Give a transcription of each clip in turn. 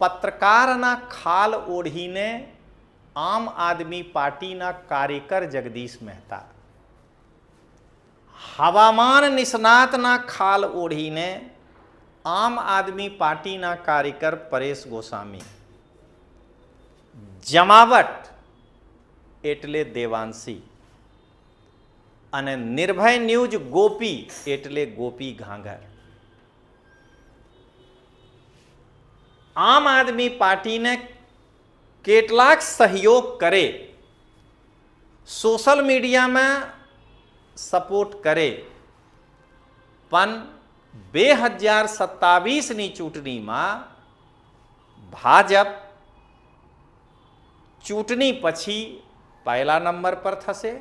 પત્રકારના ખાલ ઓઢીને આમ આદમી પાર્ટીના કાર્યકર જગદીશ મહેતા, હવામાન નિષ્ણાતના ખાલ ઓઢીને આમ આદમી પાર્ટીના કાર્યકર પરેશ ગોસ્વામી, જમાવટ એટલે દેવાંશી અને નિર્ભય ન્યૂઝ ગોપી એટલે ગોપી ઘાંઘર આમ આદમી પાર્ટીને કેટલાક સહયોગ કરે, સોશિયલ મીડિયામાં સપોર્ટ કરે, પણ 2027ની ચૂંટણીમાં ભાજપ ચૂંટણી પછી પહેલા નંબર પર થશે,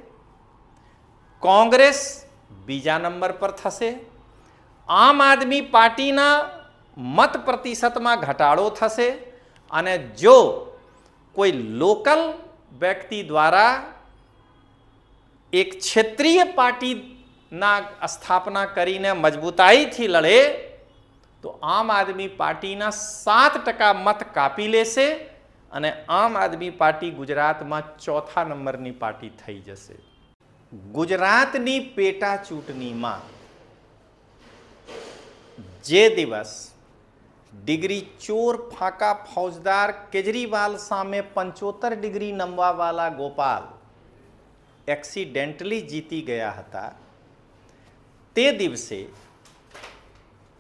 કોંગ્રેસ બીજા નંબર પર થશે, આમ આદમી પાર્ટીના મત પ્રતિશતમાં ઘટાડો થશે અને જો કોઈ લોકલ વ્યક્તિ દ્વારા એક ક્ષેત્રીય પાર્ટીના સ્થાપના કરીને મજબૂતાઈથી લડે તો આમ આદમી પાર્ટીના 7% મત કાપી લેશે અને આમ આદમી પાર્ટી ગુજરાતમાં ચોથા નંબરની પાર્ટી થઈ જશે. ગુજરાતની પેટા ચૂંટણીમાં જે દિવસ ડિગ્રી ચોર ફાંકા ફૌજદાર કેજરીવાલ સામે 75 ડિગ્રી નમવાવાલા ગોપાલ એક્સિડેન્ટલી જીતી ગયા હતા, તે દિવસે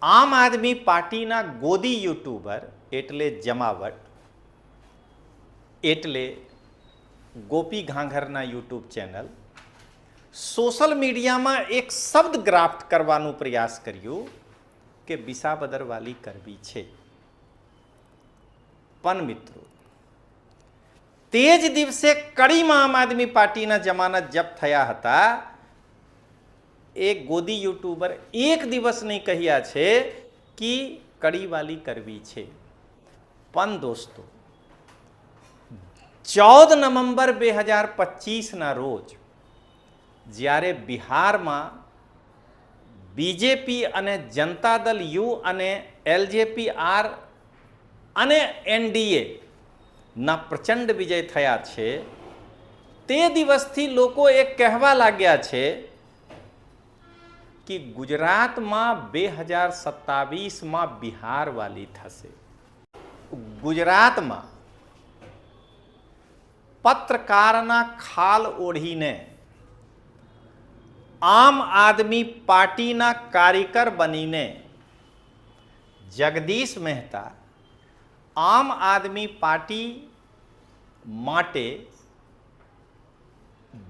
આમ આદમી પાર્ટીના ગોદી યુટ્યુબર એટલે જમાવટ એટલે ગોપી ઘાંઘરના યુટ્યુબ ચેનલ સોશિયલ મીડિયામાં એક શબ્દ ગ્રાફ્ટ કરવાનો પ્રયાસ કર્યો કે વિસાવદરવાલી કરવી છે. પણ મિત્રો, તે જ દિવસે કડીમાં આમ આદમી પાર્ટીના જમાનત જપ્ત થયા હતા. એક ગોદી યુટ્યુબર એક દિવસ નહીં કહ્યા છે કે કડીવાલી કરવી છે. પણ દોસ્તો, 14 નવેમ્બર 2025ના રોજ જ્યારે બિહારમાં બીજેપી અને જનતા દળ યુ અને એલજેપી આર અને એનડીએ ના પ્રચંડ વિજય થયા છે, તે દિવસથી લોકો એક કહેવા લાગ્યા છે કે ગુજરાતમાં 2027માં બિહાર વાલી થશે. ગુજરાતમાં પત્રકારના ખાલ ઓઢીને આમ આદમી પાર્ટીના કાર્યકર બનીને જગદીશ મહેતા આમ આદમી પાર્ટી માટે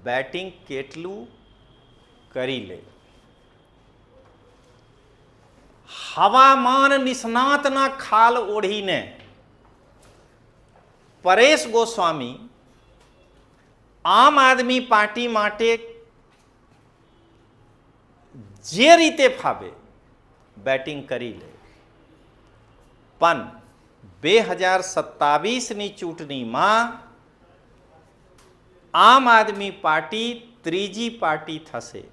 બેટિંગ કેટલું કરી લે. હવામાન નિષ્ણાતના ખાલ ઓઢીને પરેશ ગોસ્વામી આમ આદમી પાર્ટી માટે જે રીતે ફાવે બેટિંગ કરી લે. પણ 2027ની ચૂંટણીમાં આમ આદમી પાર્ટી ત્રીજી પાર્ટી થશે.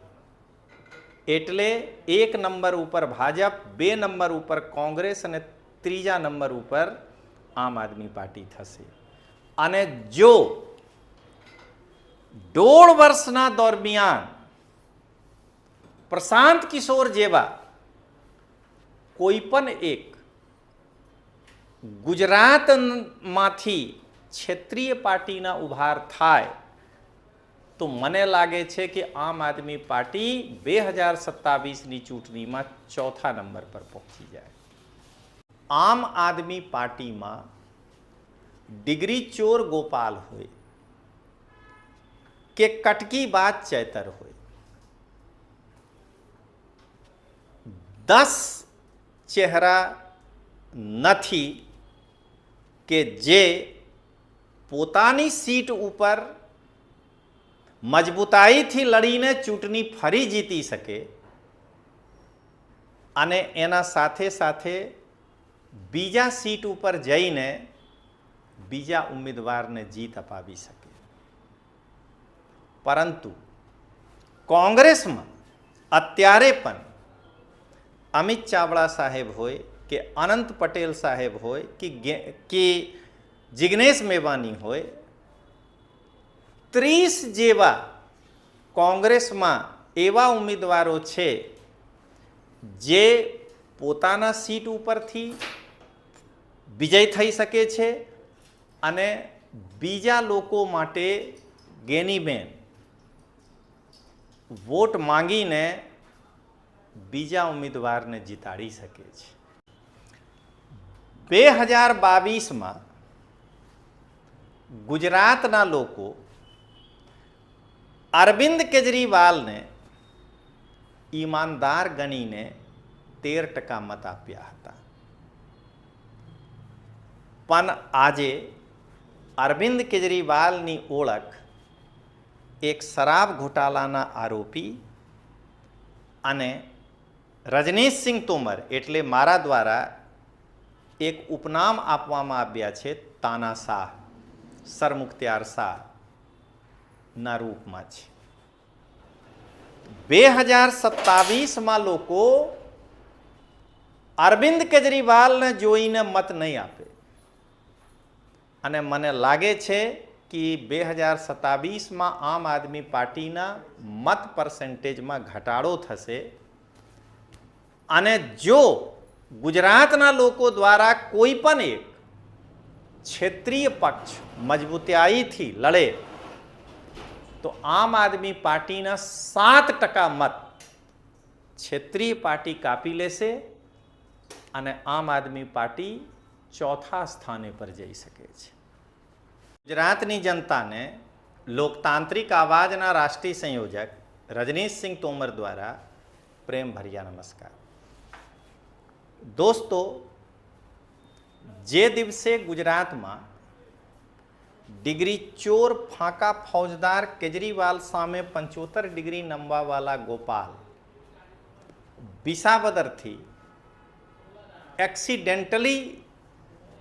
એટલે 1 નંબર ઉપર ભાજપ, 2 નંબર ઉપર કોંગ્રેસ અને 3જા નંબર ઉપર આમ આદમી પાર્ટી થશે. અને જો 1.5 વર્ષના દરમિયાન પ્રશાંત કિશોર જેવા કોઈ પણ એક ગુજરાતમાંથી ક્ષેત્રીય પાર્ટીના ઉભાર થાય તો મને લાગે છે કે આમ આદમી પાર્ટી 2027ની ચૂંટણીમાં ચોથા નંબર પર પહોંચી જાય. આમ આદમી પાર્ટીમાં ડિગ્રી ચોર ગોપાલ હોય કે કટકી બાદ ચૈતર હોય, 10 ચહેરા નથી કે જે પોતાની સીટ ઉપર મજબૂતાઈથી લડીને ચૂંટણી ફરી જીતી શકે અને એના સાથે સાથે બીજા સીટ ઉપર જઈને બીજા ઉમેદવારને જીત અપાવી શકે. પરંતુ કોંગ્રેસમાં અત્યારે પણ અમિત ચાવડા સાહેબ હોય કે અનંત પટેલ સાહેબ હોય કે જિગ્નેશ મેવાણી હોય, 30 જેવા કોંગ્રેસમાં એવા ઉમેદવારો છે જે પોતાના સીટ ઉપરથી વિજય થઈ શકે છે અને બીજા લોકો માટે ગેનીમેન વોટ માંગીને બીજા ઉમેદવારને જીતાડી શકે છે. 2022માં ગુજરાતના લોકો અરવિંદ કેજરીવાલને ઈમાનદાર ગણીને 13% મત આપ્યા હતા. પણ આજે અરવિંદ કેજરીવાલની ઓળખ એક શરાબ ઘોટાલાના આરોપી અને રજનીશસિંહ તોમર એટલે મારા દ્વારા એક ઉપનામ આપવામાં આવ્યા છે તાનાશાહ, સરમુખત્યાર શાહના રૂપમાં છે. 2027માં લોકો અરવિંદ કેજરીવાલને જોઈને મત નહીં આપે અને મને લાગે છે કે 2027માં આમ આદમી પાર્ટીના મત પર્સન્ટેજમાં ઘટાડો થશે અને જો ગુજરાતના લોકો દ્વારા કોઈ પણ એક ક્ષેત્રીય પક્ષ મજબૂતાઈથી લડે તો આમ આદમી પાર્ટીના 7% મત ક્ષેત્રીય પાર્ટી કાપી લેશે અને આમ આદમી પાર્ટી ચોથા સ્થાને પર જઈ શકે છે. ગુજરાતની જનતાને લોકતાંત્રિક આવાજના રાષ્ટ્રીય સંયોજક રજનીશસિંહ તોમર દ્વારા પ્રેમ ભર્યા નમસ્કાર. દોસ્તો, જે દિવસે ગુજરાતમાં ડિગ્રી ચોર ફાંકા ફौजदार કેજરીવાલ સામે 75 ડિગ્રી નમવાવાલા ગોપાલ વિસાવદરથી એક્સિડેન્ટલી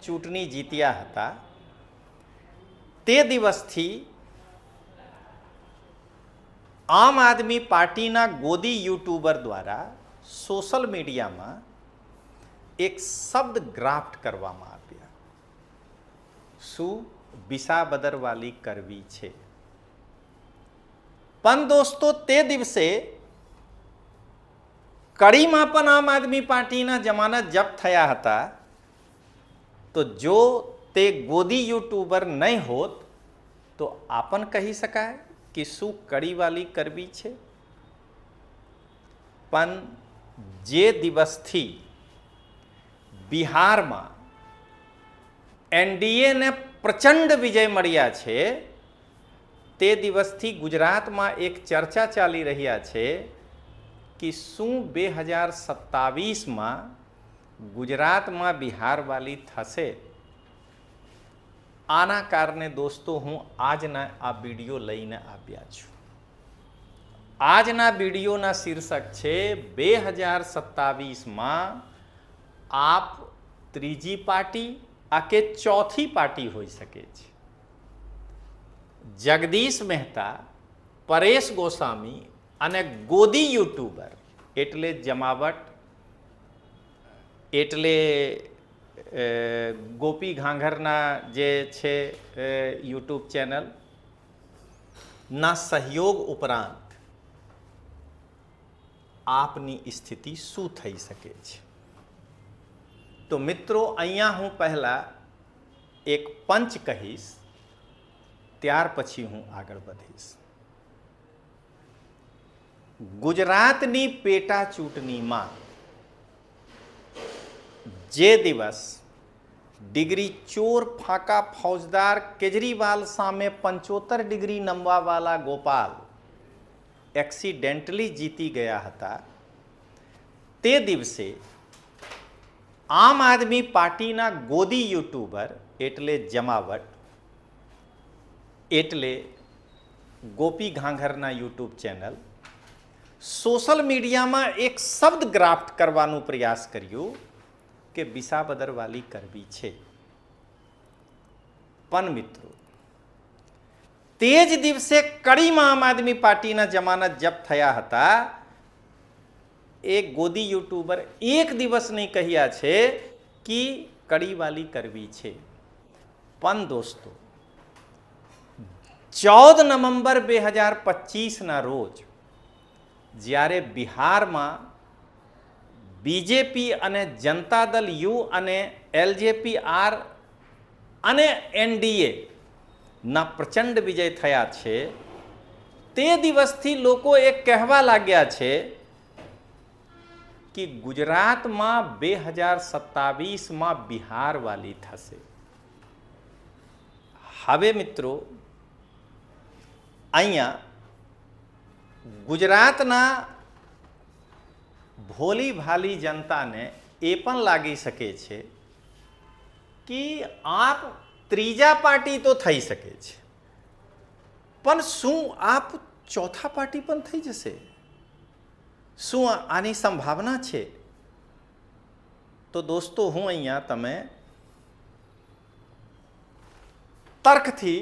ચૂંટણી જીત્યા હતા, તે દિવસથી આમ આદમી પાર્ટીના ગોદી યુટ્યુબર દ્વારા સોશિયલ મીડિયામાં એક શબ્દ ગ્રાફ્ટ કરવામાં આવ્યા. શું? વિસાવદરવાલી કરવી છે. પણ દોસ્તો, તે દિવસે કડીમાં પણ આમ આદમી પાર્ટીના જમાનત જપ્ત થયા હતા. તો જો તે ગોદી યુટ્યુબર નહીં હોત તો આપણ કહી શકાય કે શું કડીવાલી કરવી છે. પણ જે દિવસથી બિહારમાં એનડીએને પ્રચંડ વિજય મળ્યા છે તે દિવસથી ગુજરાતમાં એક ચર્ચા ચાલી રહ્યા છે કે શું 2027માં ગુજરાતમાં બિહારવાલી થશે. આના કારણે દોસ્તો હું આજના આ વિડીયો લઈને આવ્યા છું. આજના વિડીયોના શીર્ષક છે 2027માં આપ ત્રીજી પાર્ટી કે ચોથી પાર્ટી હોઈ શકે છે. જગદીશ મહેતા, પરેશ ગોસ્વામી અને ગોદી યુટ્યુબર એટલે જમાવટ એટલે ગોપી ઘાંઘરના જે છે યુટ્યુબ ચેનલ ના સહયોગ ઉપરાંત આપની સ્થિતિ શું થઈ શકે છે. તો મિત્રો, અહીંયા હું પહેલા એક પંચ કહીશ, ત્યાર પછી હું આગળ વધીશ. ગુજરાતની પેટા ચૂંટણીમાં જે દિવસ ડિગ્રી ચોર ફાંકા ફौजदार કેજરીવાલ સામે 75 ડિગ્રી નમવાવાલા ગોપાલ એક્સિડેન્ટલી જીતી ગયા હતા, તે દિવસે આમ આદમી પાર્ટીના ગોદી યુટ્યુબર એટલે જમાવટ એટલે ગોપી ઘાંઘરના યુટ્યુબ ચેનલ સોશિયલ મીડિયામાં એક શબ્દ ગ્રાફ્ટ કરવાનો પ્રયાસ કર્યો કે વિસાવદરવાલી કરવી છે. પણ મિત્રો, તે જ દિવસે કડીમાં આમ આદમી પાર્ટીના જમાનત જપ્ત થયા હતા એક ગોદી યુટ્યુબર એક દિવસ નહીં કહ્યા છે કે કડીવાલી કરવી છે, પણ દોસ્તો 14 નવેમ્બર 2025ના રોજ જ્યારે બિહારમાં બીજેપી અને જનતા દળ યુ અને એલજેપી આર અને એનડીએ ના પ્રચંડ વિજય થયા છે, તે દિવસથી લોકો એક કહેવા લાગ્યા છે કે ગુજરાતમાં 2027માં બિહાર વાલી થશે. હવે મિત્રો અહીંયા ગુજરાતના ભોલી ભાલી જનતાને એ પણ લાગી શકે છે કે આપ ત્રીજા પાર્ટી તો થઈ શકે છે, પણ શું આપ ચોથા પાર્ટી પણ થઈ જશે? શું આની સંભાવના છે? તો દોસ્તો હું અહીંયા તમે તર્કથી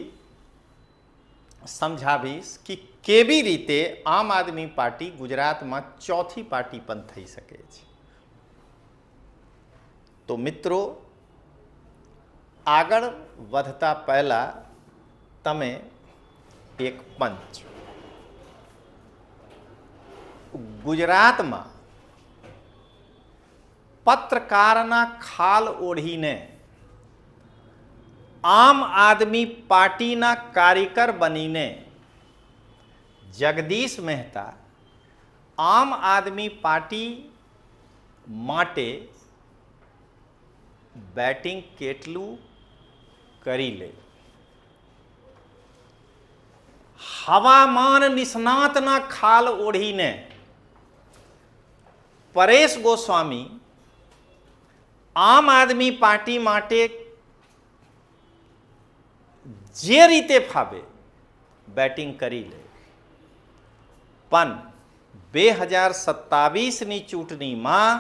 સમજાવીશ કે કેવી રીતે આમ આદમી પાર્ટી ગુજરાતમાં ચોથી પાર્ટી પણ થઈ શકે છે. તો મિત્રો આગળ વધતા પહેલા તમે એક પંચ ગુજરાતમાં પત્રકારના ખાલ ઓઢીને આમ આદમી પાર્ટીના કાર્યકર બનીને જગદીશ મહેતા આમ આદમી પાર્ટી માટે બેટિંગ કેટલું કરી લે. હવામાન નિષ્ણાતના ખાલ ઓઢીને પરેશ ગોસ્વામી આમ આદમી પાર્ટી માટે જે રીતે ફાવે બેટિંગ કરી લે, પણ 2027ની ચૂંટણીમાં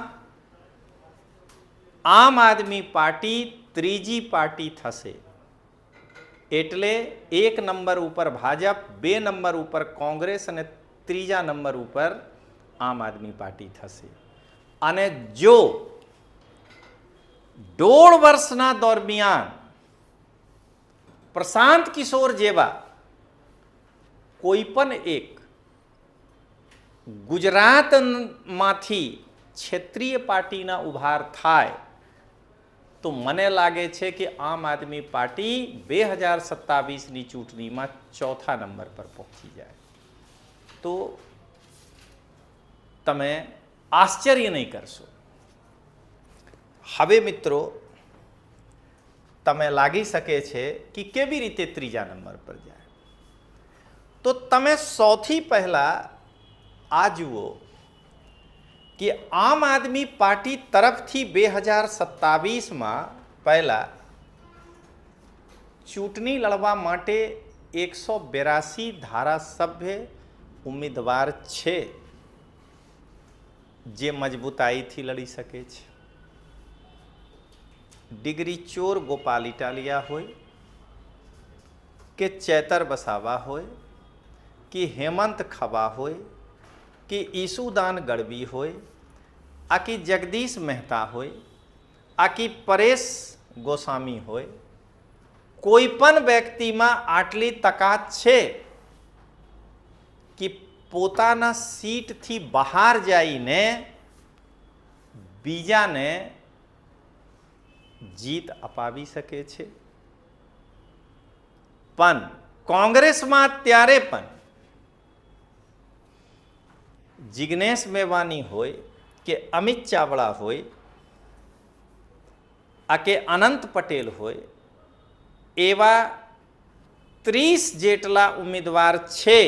આમ આદમી પાર્ટી ત્રીજી પાર્ટી થશે. એટલે 1 નંબર ઉપર ભાજપ, 2 નંબર ઉપર કોંગ્રેસ અને 3જા નંબર ઉપર આમ આદમી પાર્ટી થશે. અને જો 1.5 વર્ષના દરમિયાન પ્રશાંત કિશોર જેવા કોઈ પણ એક ગુજરાતમાંથી ક્ષેત્રીય પાર્ટીના ઉભાર થાય તો મને લાગે છે કે આમ આદમી પાર્ટી 2027ની ચૂંટણીમાં ચોથા નંબર પર પહોંચી જાય. તો તમે આશ્ચર્ય નહીં કરશો. હવે મિત્રો તમે લાગી શકે છે કે કેવી રીતે ત્રીજા નંબર પર જાય. તો તમે સૌથી પહેલા આ જુઓ કે આમ આદમી પાર્ટી તરફથી 2027માં પહેલા ચૂંટણી લડવા માટે 182 ધારાસભ્ય ઉમેદવાર છે જે મજબૂતાઈથી લડી શકે છે. ડિગ્રી ચોર ગોપાલ ઇટાલિયા હોય કે ચેતર વસાવા હોય કે હેમંત ખબા હોય કે ઈસુદાન ગઢવી હોય, આકી જગદીશ મહેતા હોય, આકી પરેશ ગોસ્વામી હોય, કોઈ પણ વ્યક્તિમાં આટલી તાકાત છે કે પોતાના સીટથી બહાર જઈને બીજાને જીત અપાવી શકે છે. પણ કોંગ્રેસમાં ત્યારે પણ જિગ્નેશ મેવાણી હોય કે અમિત ચાવડા હોય, આ કે અનંત પટેલ હોય, એવા 30 જેટલા ઉમેદવાર છે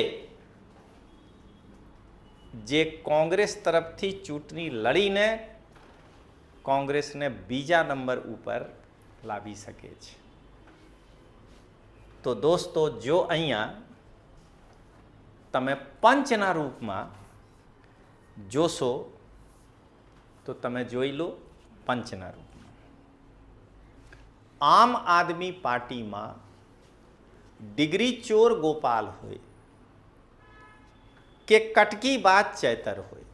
જે કોંગ્રેસ તરફથી ચૂંટણી લડીને કોંગ્રેસને બીજા નંબર ઉપર લાવી શકે છે. તો દોસ્તો જો અહીંયા તમે પંચના રૂપમાં જોશો તો તમે જોઈ લો પંચના રૂપમાં આમ આદમી પાર્ટીમાં ડિગ્રી ચોર ગોપાલ હોય કે કટકી બાદ ચેતર હોય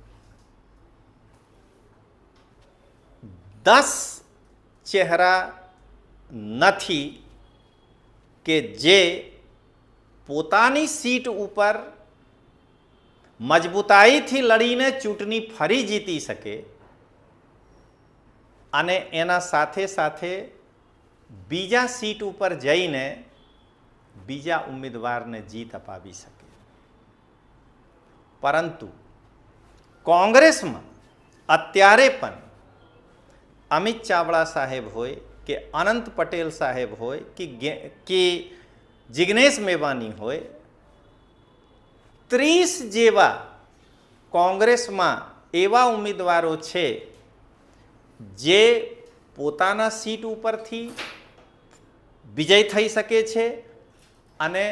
10 ચહેરા નથી કે જે પોતાની સીટ ઉપર મજબૂતાઈથી લડીને ચૂંટણી ફરી જીતી શકે અને એના સાથે સાથે બીજા સીટ ઉપર જઈને બીજા ઉમેદવારને જીત અપાવી શકે. પરંતુ કોંગ્રેસમાં અત્યારે પણ અમિત ચાવડા સાહેબ હોય કે અનંત પટેલ સાહેબ હોય કે જિગ્નેશ મેવાણી હોય, 30 જેવા કોંગ્રેસમાં એવા ઉમેદવારો છે જે પોતાના સીટ ઉપરથી વિજય થઈ શકે છે અને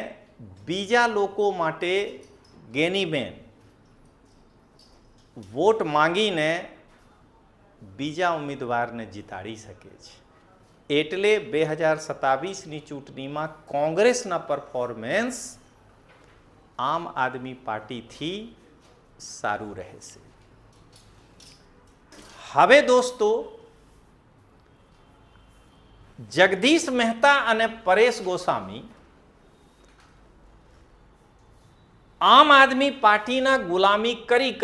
બીજા લોકો માટે ગેનીબેન વોટ માંગીને બીજા ઉમેદવારને જીતાડી શકે છે. એટલે 2027ની ચૂંટણીમાં કોંગ્રેસના પરફોર્મન્સ આમ આદમી પાર્ટીથી સારું રહેશે. હવે દોસ્તો, જગદીશ મહેતા અને પરેશ ગોસ્વામી આમ આદમી પાર્ટીના ગુલામી કરી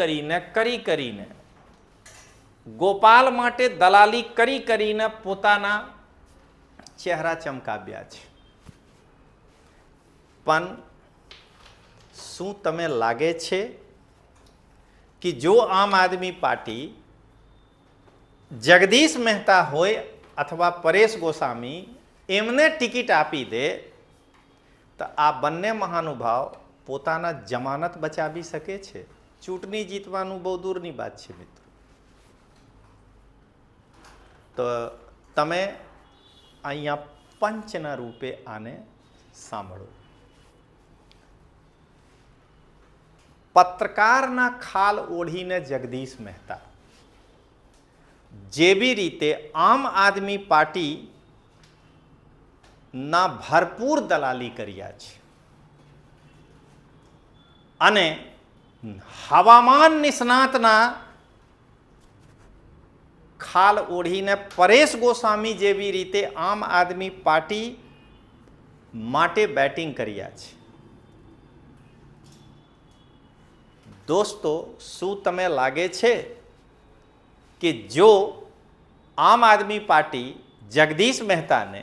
કરીને ગોપાલ માટે દલાલી કરીને પોતાના ચહેરા ચમકાવ્યા છે. પણ શું તમે લાગે છે કે જો આમ આદમી પાર્ટી જગદીશ મહેતા હોય અથવા પરેશ ગોસ્વામી એમને ટિકિટ આપી દે તો આ બંને મહાનુભાવ પોતાના જમાનત બચાવી શકે છે? ચૂંટણી જીતવાનું બહુ દૂરની વાત છે મિત્રો. તો તમે અહીંયા પંચના રૂપે આને સાંભળો. પત્રકારના ખાલ ઓઢીને જગદીશ મહેતા જેવી રીતે આમ આદમી પાર્ટીના ભરપૂર દલાલી કર્યા છે અને હવામાન નિષ્ણાતના ખાલ ઓઢીને પરેશ ગોસ્વામી જેવી રીતે આમ આદમી પાર્ટી માટે બેટિંગ કર્યા છે. દોસ્તો, શું તમે લાગે છે કે જો આમ આદમી પાર્ટી જગદીશ મહેતાને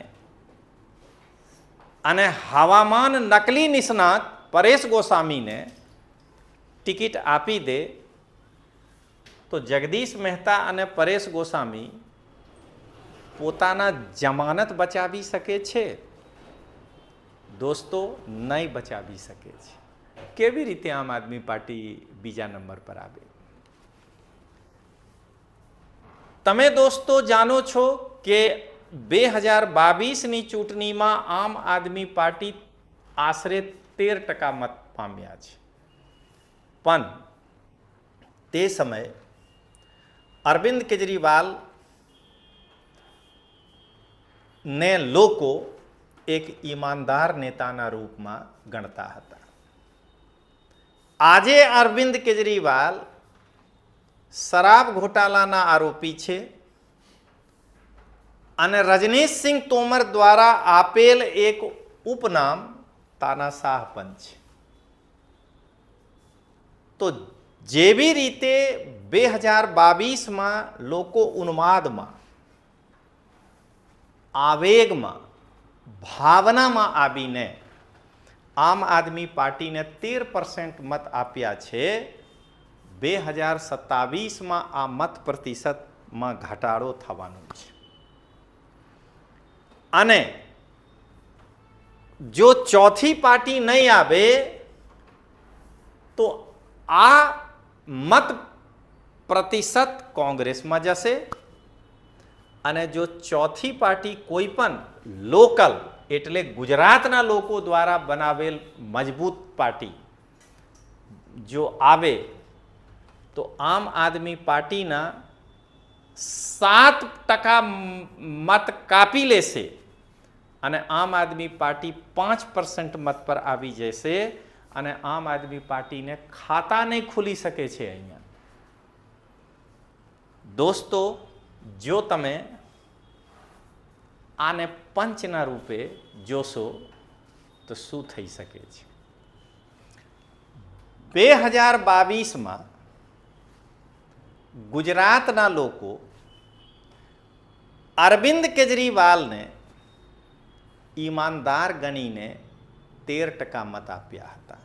અને હવામાન નકલી નિષ્ણાત પરેશ ગોસ્વામીને ટિકિટ આપી દે તો જગદીશ મહેતા અને પરેશ ગોસ્વામી પોતાના જમાનત બચાવી શકે છે? દોસ્તો, નહીં બચાવી શકે છે. કેવી રીતે આમ આદમી પાર્ટી બીજા નંબર પર આવે? તમે દોસ્તો જાણો છો કે 2022ની ચૂંટણીમાં આમ આદમી પાર્ટી આશરે 13% મત પામ્યા છે. પણ તે સમયે અરવિંદ કેજરીવાલ ને લોકો એક ઈમાનદાર નેતાના રૂપમાં ગણતા હતા. આજે અરવિંદ કેજરીવાલ શરાબ ઘોટાલાના આરોપી છે અને રજનીશસિંહ તોમર દ્વારા આપેલ એક ઉપનામ તાનાશાહ પણ છે. તો જેવી રીતે 2022માં લોકો ઉન્માદમાં, આવેગમાં, ભાવનામાં આવીને આમ આદમી પાર્ટીને 13% મત આપ્યા છે, 2027માં આ મત પ્રતિશતમાં ઘટાડો થવાનો છે. અને જો ચોથી પાર્ટી નહીં આવે તો આ મત પ્રતિશત કોંગ્રેસમાં જશે અને જો ચોથી પાર્ટી કોઈ પણ લોકલ એટલે ગુજરાતના લોકો દ્વારા બનાવેલ મજબૂત પાર્ટી જો આવે તો આમ આદમી પાર્ટીના 7% મત કાપી લેશે અને આમ આદમી પાર્ટી 5% મત પર આવી જશે અને આમ આદમી પાર્ટીને ખાતા નહીં ખુલી શકે છે. અહીંયા દોસ્તો, જો તમે આને પંચના રૂપે જોશો તો શું થઈ શકે છે? 2022માં ગુજરાતના લોકો અરવિંદ કેજરીવાલને ઈમાનદાર ગણીને 13% મત આપ્યા હતા.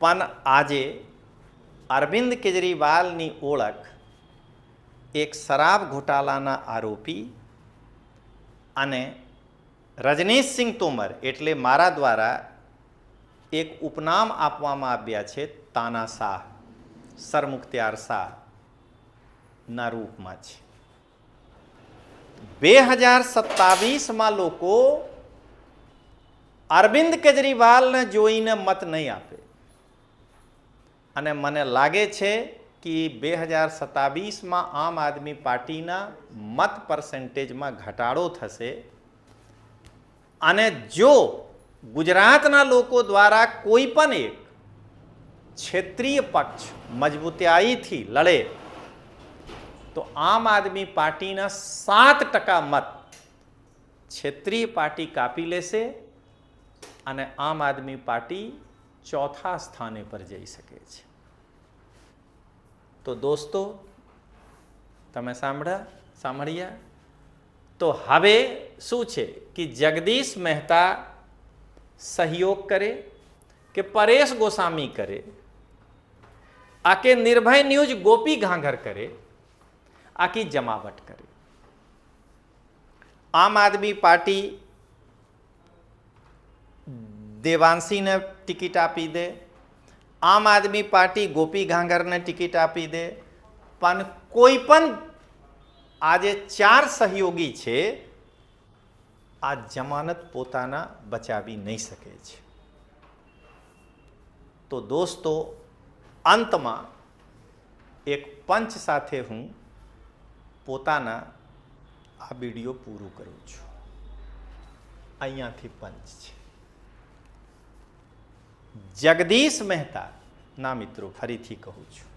પણ આજે અરવિંદ કેજરીવાલની ઓળખ એક શરાબ ઘોટાલાના આરોપી અને રજનીશસિંહ તોમર એટલે મારા દ્વારા એક ઉપનામ આપવામાં આવ્યા છે તાનાશાહ, સરમુખત્યાર શાહના રૂપમાં છે. 2027માં લોકો અરવિંદ કેજરીવાલને જોઈને મત નહીં આપે અને મને લાગે છે કે 2027માં આમ આદમી પાર્ટીના મત પર્સન્ટેજમાં ઘટાડો થશે અને જો ગુજરાતના લોકો દ્વારા કોઈ પણ એક ક્ષેત્રીય પક્ષ મજબૂતાઈથી લડે તો આમ આદમી પાર્ટીના 7% મત ક્ષેત્રીય પાર્ટી કાપી લેશે અને આમ આદમી પાર્ટી ચોથા સ્થાને પર જઈ શકે છે. તો દોસ્તો, તમે સાંભળ્યા? તો હવે શું છે કે જગદીશ મહેતા સહયોગ કરે કે પરેશ ગોસ્વામી કરે, આ કે નિર્ભય ન્યૂઝ ગોપી ઘાંઘર કરે, આખી જમાવટ કરે. આમ આદમી પાર્ટી દેવાંશીને ટિકિટ આપી દે, આમ આદમી પાર્ટી ગોપી ઘાંઘરને ટિકિટ આપી દે, પણ કોઈ પણ આજે 4 સહયોગી છે આ જમાનત પોતાના બચાવી નહીં શકે છે. તો દોસ્તો, અંતમાં એક પંચ સાથે હું પોતાના આ વિડીયો પૂરું કરું છું. અહીંયાથી પંચ છે. જગદીશ મહેતાના મિત્રો, ફરીથી કહું છું,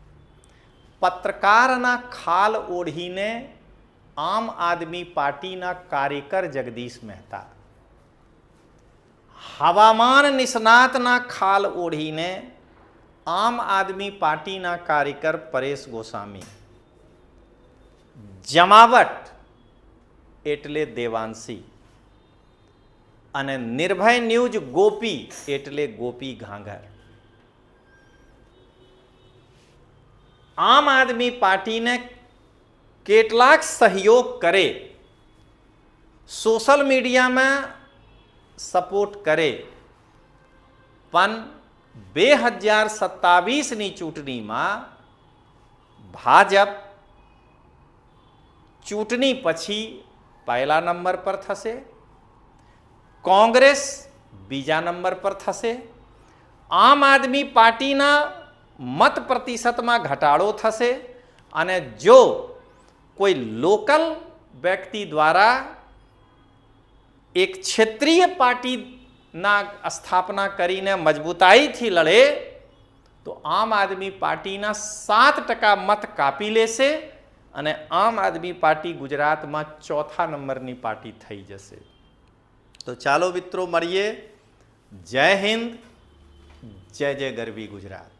પત્રકારના ખાલ ઓઢીને આમ આદમી પાર્ટીના કાર્યકર જગદીશ મહેતા, હવામાન નિષ્ણાતના ખાલ ઓઢીને આમ આદમી પાર્ટીના કાર્યકર પરેશ ગોસ્વામી, જમાવટ એટલે દેવાંશી અને નિર્ભય ન્યૂઝ ગોપી એટલે ગોપી ઘાંઘર આમ આદમી પાર્ટીને કેટલાક સહયોગ કરે, સોશિયલ મીડિયામાં સપોર્ટ કરે, પણ 2027ની ચૂંટણીમાં ભાજપ ચૂંટણી પછી પહેલા નંબર પર થશે, કોંગ્રેસ બીજા નંબર પર થશે, આમ આદમી પાર્ટીના મત પ્રતિશતમાં ઘટાડો થશે અને જો કોઈ લોકલ વ્યક્તિ દ્વારા એક ક્ષેત્રીય પાર્ટીના સ્થાપના કરીને મજબૂતાઈથી લડે તો આમ આદમી પાર્ટીના 7% મત કાપી લેશે અને આમ આદમી પાર્ટી ગુજરાતમાં ચોથા નંબરની પાર્ટી થઈ જશે. તો ચાલો મિત્રો મળીએ. જય હિન્દ, જય જય ગરવી ગુજરાત.